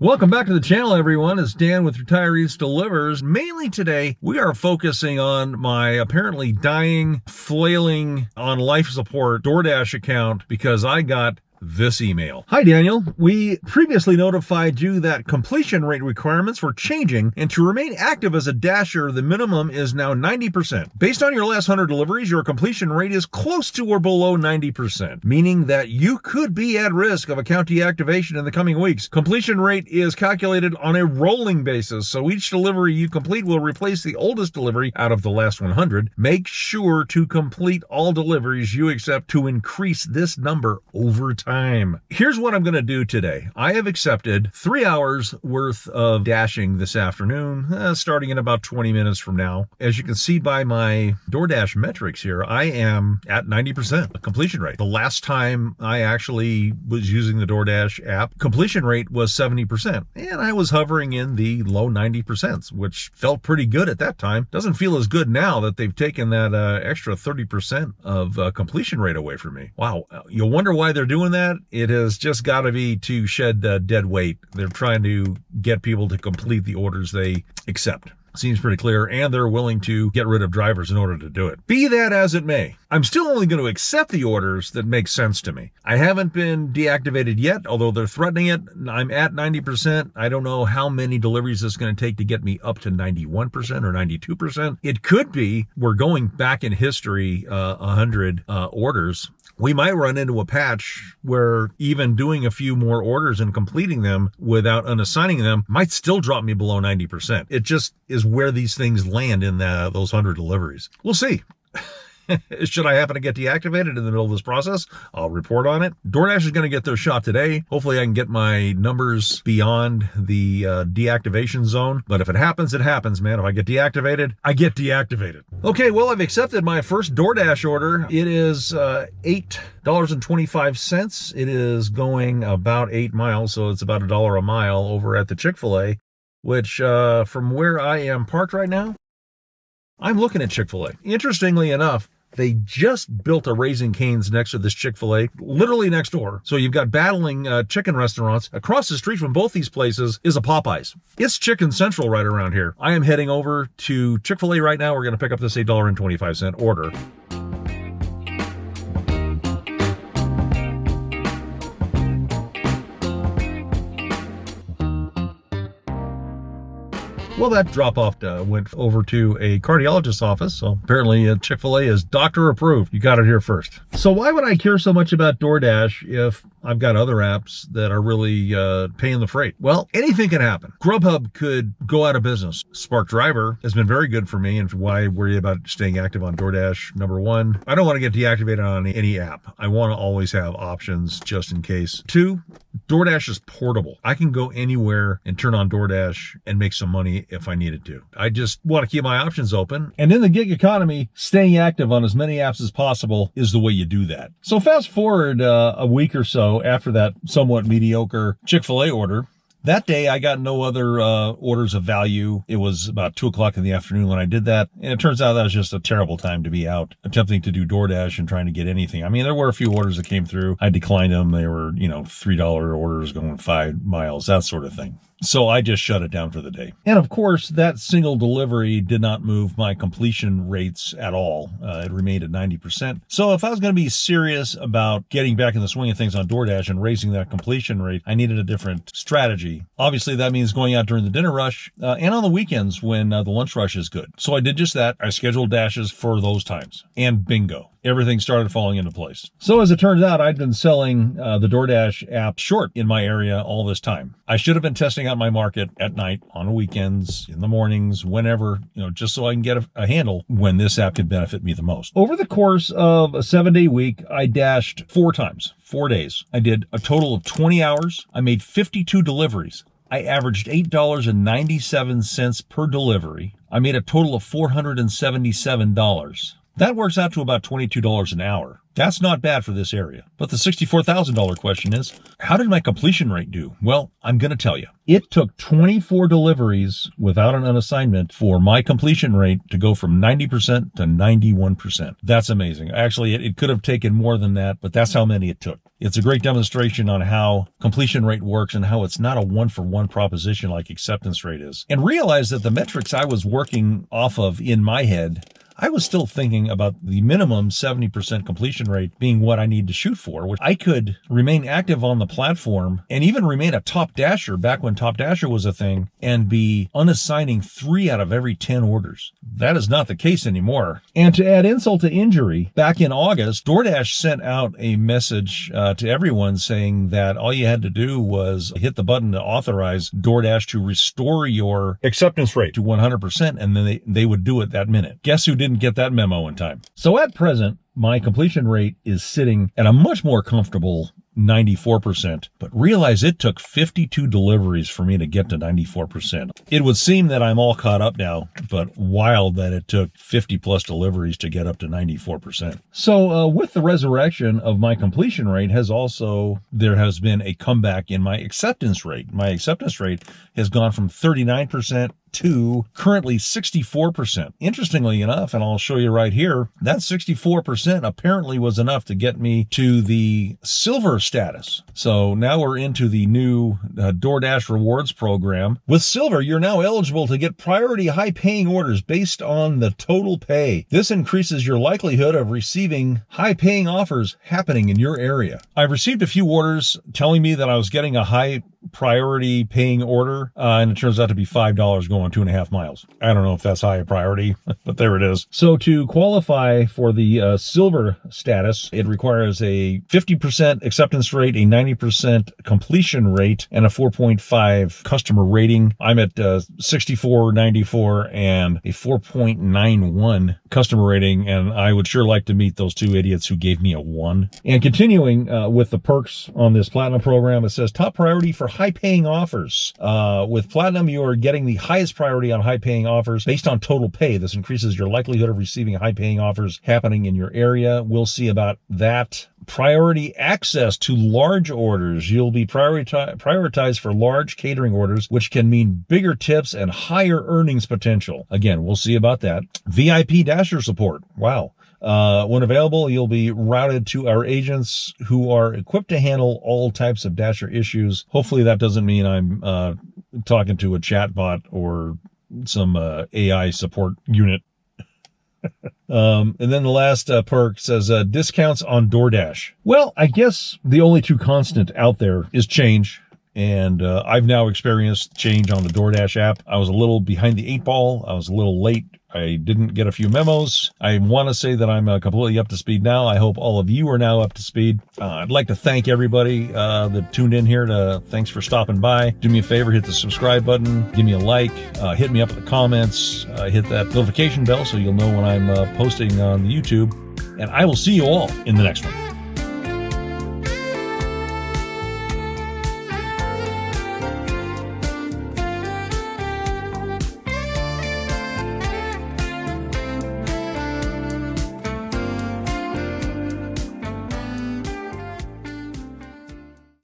Welcome back to the channel, everyone. It's Dan with Retirees Delivers. Mainly today, we are focusing on my apparently dying, flailing on life support DoorDash account because I got this email. Hi, Daniel. We previously notified you that completion rate requirements were changing, and to remain active as a dasher, the minimum is now 90%. Based on your last 100 deliveries, your completion rate is close to or below 90%, meaning that you could be at risk of account deactivation in the coming weeks. Completion rate is calculated on a rolling basis, so each delivery you complete will replace the oldest delivery out of the last 100. Make sure to complete all deliveries you accept to increase this number over time. Here's what I'm going to do today. I have accepted 3 hours worth of dashing this afternoon, starting in about 20 minutes from now. As you can see by my DoorDash metrics here, I am at 90% completion rate. The last time I actually was using the DoorDash app, completion rate was 70%, and I was hovering in the low 90%, which felt pretty good at that time. Doesn't feel as good now that they've taken that extra 30% of completion rate away from me. Wow. You'll wonder why they're doing that. It has just got to be to shed dead weight. They're trying to get people to complete the orders they accept. Seems pretty clear, and they're willing to get rid of drivers in order to do it. Be that as it may, I'm still only going to accept the orders that make sense to me. I haven't been deactivated yet, although they're threatening it. I'm at 90%. I don't know how many deliveries it's going to take to get me up to 91% or 92%. It could be, we're going back in history, 100 orders. We might run into a patch where even doing a few more orders and completing them without unassigning them might still drop me below 90%. It just is where these things land in those 100 deliveries. We'll see. Should I happen to get deactivated in the middle of this process, I'll report on it. DoorDash is going to get their shot today. Hopefully I can get my numbers beyond the deactivation zone. But if it happens, it happens, man. If I get deactivated, I get deactivated. Okay, well, I've accepted my first DoorDash order. It is $8.25. It is going about 8 miles, so it's about $1 a mile over at the Chick-fil-A, which from where I am parked right now, I'm looking at Chick-fil-A. Interestingly enough, they just built a Raising Cane's next to this Chick-fil-A, literally next door. So you've got battling chicken restaurants. Across the street from both these places is a Popeyes. It's Chicken Central right around here. I am heading over to Chick-fil-A right now. We're going to pick up this $8.25 order. Well, that drop-off went over to a cardiologist's office, so apparently Chick-fil-A is doctor approved. You got it here first. So why would I care so much about DoorDash if I've got other apps that are really paying the freight? Well, anything can happen. Grubhub could go out of business. Spark Driver has been very good for me, and why worry about staying active on DoorDash? Number one, I don't want to get deactivated on any app. I want to always have options just in case. Two, DoorDash is portable. I can go anywhere and turn on DoorDash and make some money if I needed to. I just want to keep my options open. And in the gig economy, staying active on as many apps as possible is the way you do that. So fast forward a week or so after that somewhat mediocre Chick-fil-A order. That day, I got no other orders of value. It was about 2 o'clock in the afternoon when I did that. And it turns out that was just a terrible time to be out attempting to do DoorDash and trying to get anything. I mean, there were a few orders that came through. I declined them. They were, $3 orders going 5 miles, that sort of thing. So I just shut it down for the day. And of course, that single delivery did not move my completion rates at all. It remained at 90%. So if I was going to be serious about getting back in the swing of things on DoorDash and raising that completion rate, I needed a different strategy. Obviously, that means going out during the dinner rush and on the weekends when the lunch rush is good. So I did just that. I scheduled dashes for those times. And bingo. Everything started falling into place. So as it turns out, I'd been selling the DoorDash app short in my area all this time. I should have been testing out my market at night, on weekends, in the mornings, whenever, just so I can get a handle when this app could benefit me the most. Over the course of a 7-day week, I dashed 4 times, 4 days. I did a total of 20 hours. I made 52 deliveries. I averaged $8.97 per delivery. I made a total of $477. That works out to about $22 an hour. That's not bad for this area. But the $64,000 question is, how did my completion rate do? Well, I'm going to tell you. It took 24 deliveries without an unassignment for my completion rate to go from 90% to 91%. That's amazing. Actually, it could have taken more than that, but that's how many it took. It's a great demonstration on how completion rate works and how it's not a one-for-one proposition like acceptance rate is. And realize that the metrics I was working off of in my head, I was still thinking about the minimum 70% completion rate being what I need to shoot for, which I could remain active on the platform and even remain a top dasher back when top dasher was a thing and be unassigning 3 out of every 10 orders. That is not the case anymore. And to add insult to injury, back in August, DoorDash sent out a message to everyone saying that all you had to do was hit the button to authorize DoorDash to restore your acceptance rate to 100%, and then they would do it that minute. Guess who didn't get that memo in time? So at present, my completion rate is sitting at a much more comfortable 94%, but realize it took 52 deliveries for me to get to 94%. It would seem that I'm all caught up now, but wild that it took 50 plus deliveries to get up to 94%. So with the resurrection of my completion rate there has been a comeback in my acceptance rate. My acceptance rate has gone from 39% to currently 64%. Interestingly enough, and I'll show you right here, that 64% apparently was enough to get me to the silver status. So now we're into the new DoorDash rewards program. With silver, you're now eligible to get priority high-paying orders based on the total pay. This increases your likelihood of receiving high-paying offers happening in your area. I've received a few orders telling me that I was getting a high priority paying order, and it turns out to be $5 going 2.5 miles. I don't know if that's high priority, but there it is. So to qualify for the silver status, it requires a 50% acceptance rate, a 90% completion rate, and a 4.5 customer rating. I'm at 64, 94, and a 4.91 customer rating, and I would sure like to meet those two idiots who gave me a 1. And continuing with the perks on this Platinum program, it says top priority for high-paying offers. With Platinum, you are getting the highest priority on high-paying offers based on total pay. This increases your likelihood of receiving high-paying offers happening in your area. We'll see about that. Priority access to large orders. You'll be prioritized for large catering orders, which can mean bigger tips and higher earnings potential. Again, we'll see about that. VIP Dasher support. Wow. When available, you'll be routed to our agents who are equipped to handle all types of Dasher issues. Hopefully that doesn't mean I'm talking to a chatbot or some AI support unit. And then the last perk says discounts on DoorDash. Well, I guess the only true constant out there is change. And I've now experienced change on the DoorDash app. I was a little behind the 8 ball. I was a little late. I didn't get a few memos. I want to say that I'm completely up to speed now. I hope all of you are now up to speed. I'd like to thank everybody that tuned in here. Thanks for stopping by. Do me a favor, hit the subscribe button, give me a like, hit me up in the comments, hit that notification bell so you'll know when I'm posting on the YouTube. And I will see you all in the next one.